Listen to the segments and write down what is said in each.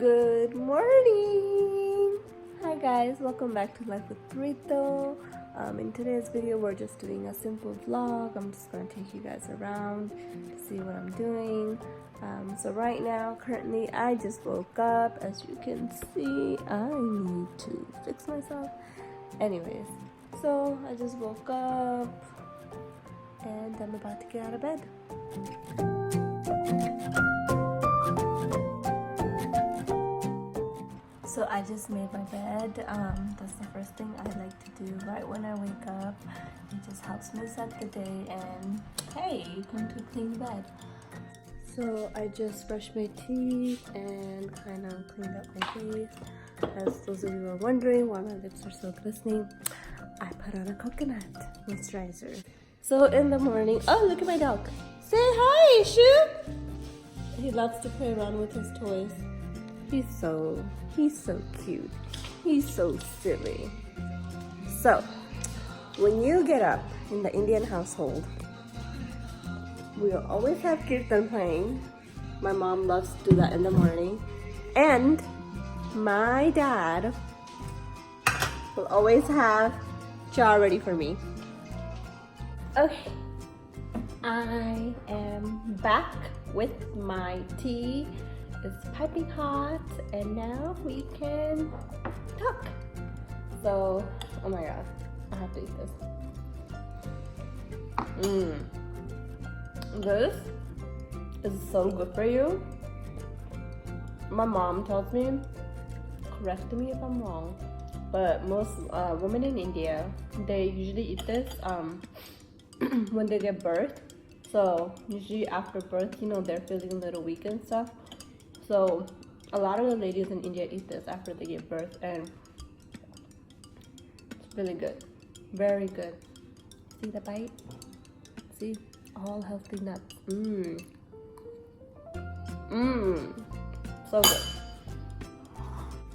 Good morning! Hi guys, welcome back to Life with Rito. In today's video, we're just doing a simple vlog. I'm just going to take you guys around to see what I'm doing. So right now, currently, I just woke up. As you can see, I need to fix myself. Anyways, so I just woke up and I'm about to get out of bed. So I just made my bed. That's the first thing I like to do right when I wake up. It just helps me set the day and hey, you come to clean bed. So I just brushed my teeth and kind of cleaned up my face. As those of you are wondering why my lips are so glistening, I put on a coconut moisturizer. So in the morning, oh look at my dog. Say hi, Shu! He loves to play around with his toys. He's so cute. He's so silly. So, when you get up in the Indian household, we'll always have kirtan playing. My mom loves to do that in the morning. And my dad will always have cha ready for me. Okay, I am back with my tea. It's piping hot and now we can talk. So, oh my god, I have to eat this. This is so good for you. My mom tells me, correct me if I'm wrong, but most women in India, they usually eat this when they give birth. So usually after birth, you know, they're feeling a little weak and stuff. So a lot of the ladies in India eat this after they give birth and it's really good. Very good. See the bite? See? All healthy nuts. So good.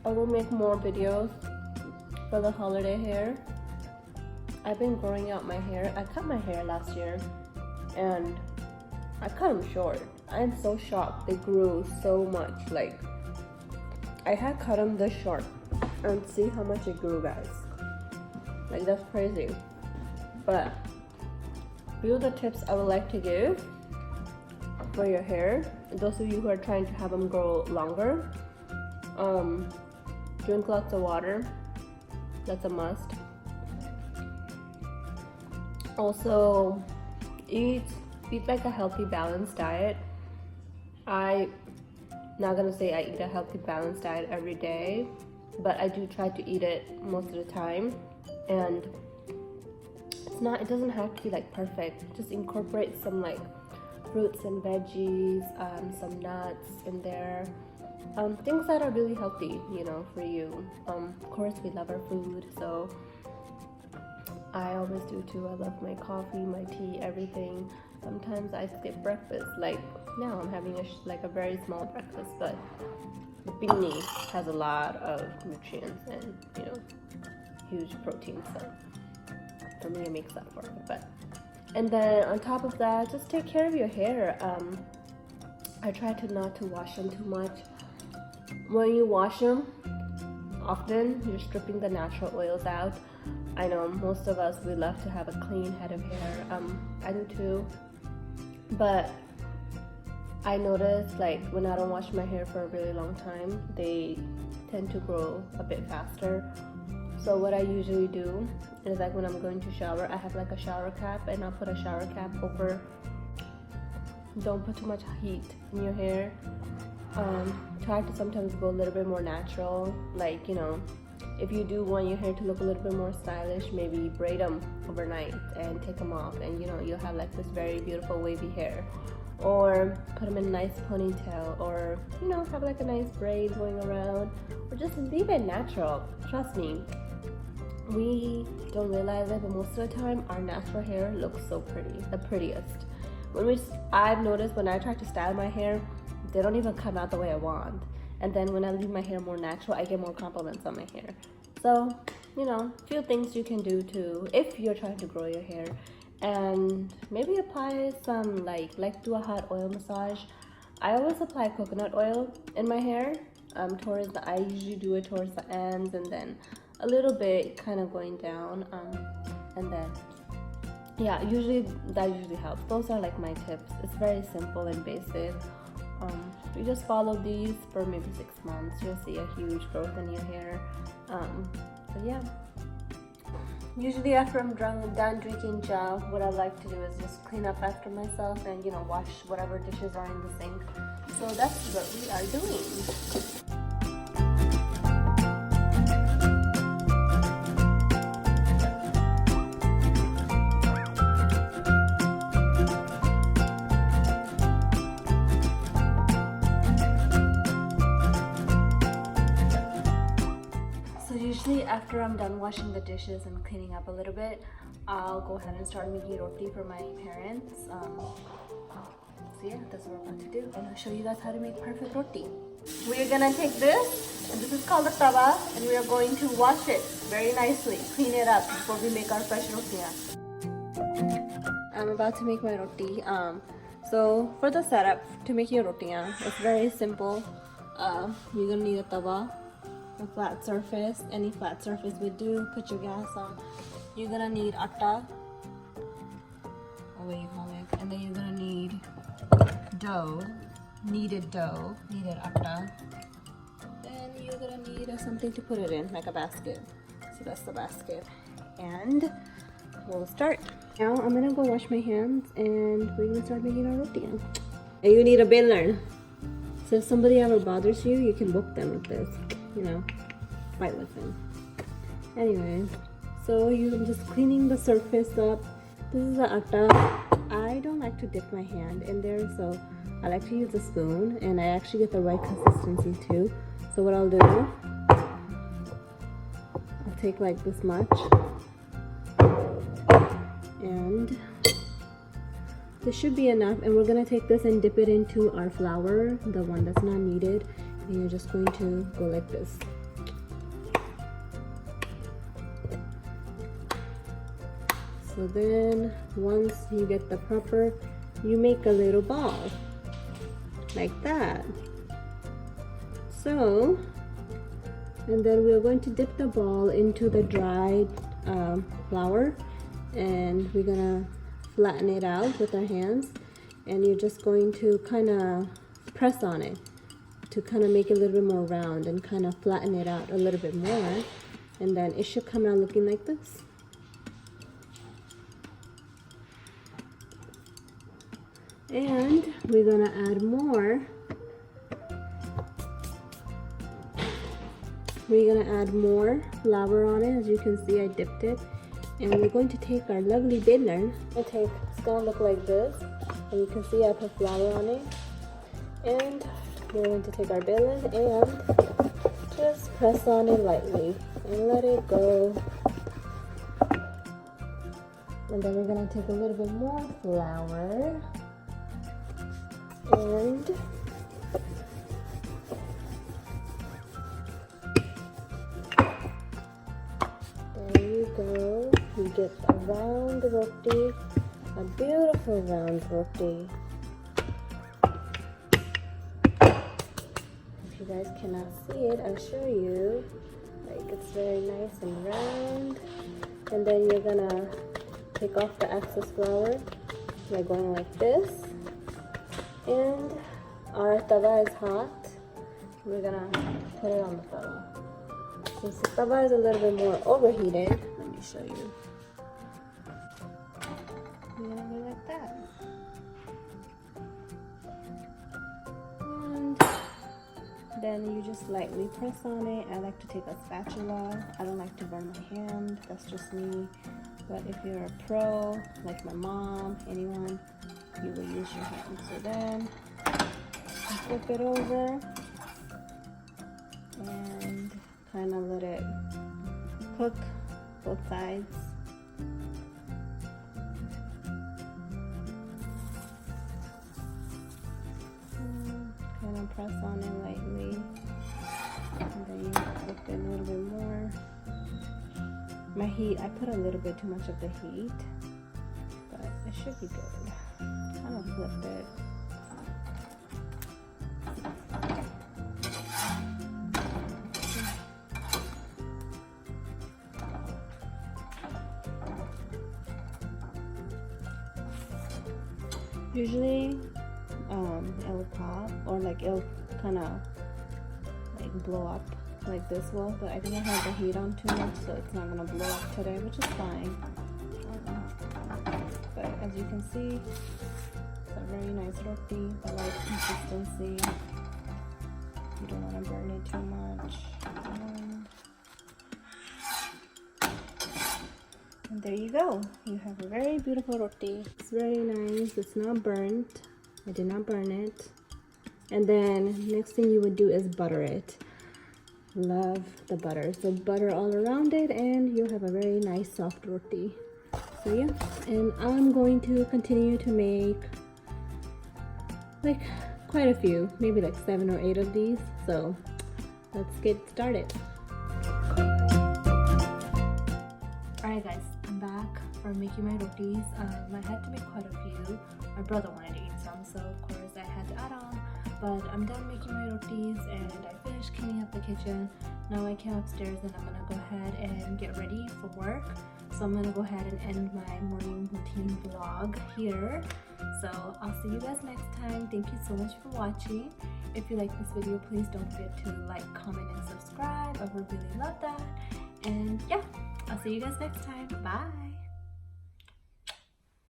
I will make more videos for the holiday hair. I've been growing out my hair. I cut my hair last year and I cut them short. I'm so shocked they grew so much. Like, I had cut them this short and see how much it grew, guys. Like, that's crazy. But a few of the tips I would like to give for your hair, those of you who are trying to have them grow longer, drink lots of water. That's a must. Also, eat like a healthy, balanced diet. I'm not gonna say I eat a healthy, balanced diet every day, but I do try to eat it most of the time. And it doesn't have to be like perfect. Just incorporate some like fruits and veggies, some nuts in there, things that are really healthy, you know, for you. Of course, we love our food, so I always do too. I love my coffee, my tea, everything. Sometimes I skip breakfast. Like now, I'm having a very small breakfast, but the beanie has a lot of nutrients and, you know, huge protein. So for me, it makes up for it. And then on top of that, just take care of your hair. I try to not to wash them too much. When you wash them, often you're stripping the natural oils out. I know most of us, we love to have a clean head of hair. I do too. But I noticed, like, when I don't wash my hair for a really long time, they tend to grow a bit faster. So what I usually do is, like, when I'm going to shower, I have like a shower cap and I'll put a shower cap over. Don't put too much heat in your hair. Try to sometimes go a little bit more natural. Like, you know, if you do want your hair to look a little bit more stylish, maybe braid them overnight and take them off, and you know, you'll have like this very beautiful wavy hair. Or put them in a nice ponytail, or you know, have like a nice braid going around, or just leave it natural. Trust me, we don't realize it, but most of the time our natural hair looks so pretty, the prettiest. I've noticed when I try to style my hair, they don't even come out the way I want. And then when I leave my hair more natural, I get more compliments on my hair. So, you know, a few things you can do too if you're trying to grow your hair. And maybe apply some, like do a hot oil massage. I always apply coconut oil in my hair. towards the, I usually do it towards the ends and then a little bit kind of going down, and then yeah, that usually helps. Those are like my tips. It's very simple and basic. You just follow these for maybe 6 months, you'll see a huge growth in your hair. But yeah, usually after I'm done drinking cha, what I like to do is just clean up after myself and, you know, wash whatever dishes are in the sink. So that's what we are doing. Usually after I'm done washing the dishes and cleaning up a little bit, I'll go ahead and start making roti for my parents. So yeah, that's what we're about to do. I'm gonna show you guys how to make perfect roti. We're gonna take this, and this is called a tawa, and we are going to wash it very nicely, clean it up before we make our fresh roti. I'm about to make my roti. So for the setup to make your roti, it's very simple. You're gonna need a tawa, a flat surface, any flat surface would do. Put your gas on. You're gonna need atta, or what you call it, and then you're gonna need kneaded atta. Then you're gonna need something to put it in, like a basket. So that's the basket, and we'll start. Now I'm gonna go wash my hands, and we're gonna start making our roti. And you need a baler. So if somebody ever bothers you, you can book them with this. You know, fight with them. Anyway, so you're just cleaning the surface up. This is the atta. I don't like to dip my hand in there, so I like to use a spoon, and I actually get the right consistency too. So what I'll do, I'll take like this much, and this should be enough, and we're gonna take this and dip it into our flour, the one that's not needed. And you're just going to go like this. So then once you get the proper, you make a little ball like that. So, and then we're going to dip the ball into the dried flour, and we're gonna flatten it out with our hands, and you're just going to kind of press on it to kind of make it a little bit more round and kind of flatten it out a little bit more, and then it should come out looking like this. And we're gonna add more. We're gonna add more flour on it. As you can see, I dipped it, and we're going to take our lovely baler. It's gonna look like this, and you can see I put flour on it, and we're going to take our baler and just press on it lightly and let it go. And then we're going to take a little bit more flour, and there you go. You get a round roti, a beautiful round roti. You guys cannot see it, I'll show you. Like, it's very nice and round. And then you're gonna take off the excess flour by going like this. And our tawa is hot. We're gonna put it on the tawa. Since the tawa is a little bit more overheated, let me show you. You're gonna go like that. Then you just lightly press on it. I like to take a spatula. I don't like to burn my hand. That's just me. But if you're a pro, like my mom, anyone, you will use your hand. So then you flip it over and kind of let it cook both sides. Kind of press on it lightly, and then you flip it a little bit more. My heat, I put a little bit too much of the heat, but it should be good. Kind of flip it. Usually it'll pop or like it'll kind of like blow up like this will, but I think I have the heat on too much, so it's not gonna blow up today, which is fine. But as you can see, it's a very nice roti, the right consistency. You don't want to burn it too much. And there you go. You have a very beautiful roti. It's very nice. It's not burnt. I did not burn it. And then next thing you would do is butter it. Love the butter. So butter all around it and you'll have a very nice soft roti. So yeah, and I'm going to continue to make like quite a few, maybe like 7 or 8 of these. So let's get started. Alright guys, I'm back for making my rotis. I had to make quite a few. My brother wanted to eat some, so of course I had to add on. But I'm done making my rotis and I finished cleaning up the kitchen. Now I came upstairs and I'm gonna go ahead and get ready for work. So I'm gonna go ahead and end my morning routine vlog here. So I'll see you guys next time. Thank you so much for watching. If you like this video, please don't forget to like, comment, and subscribe. I would really love that. And yeah, I'll see you guys next time. Bye.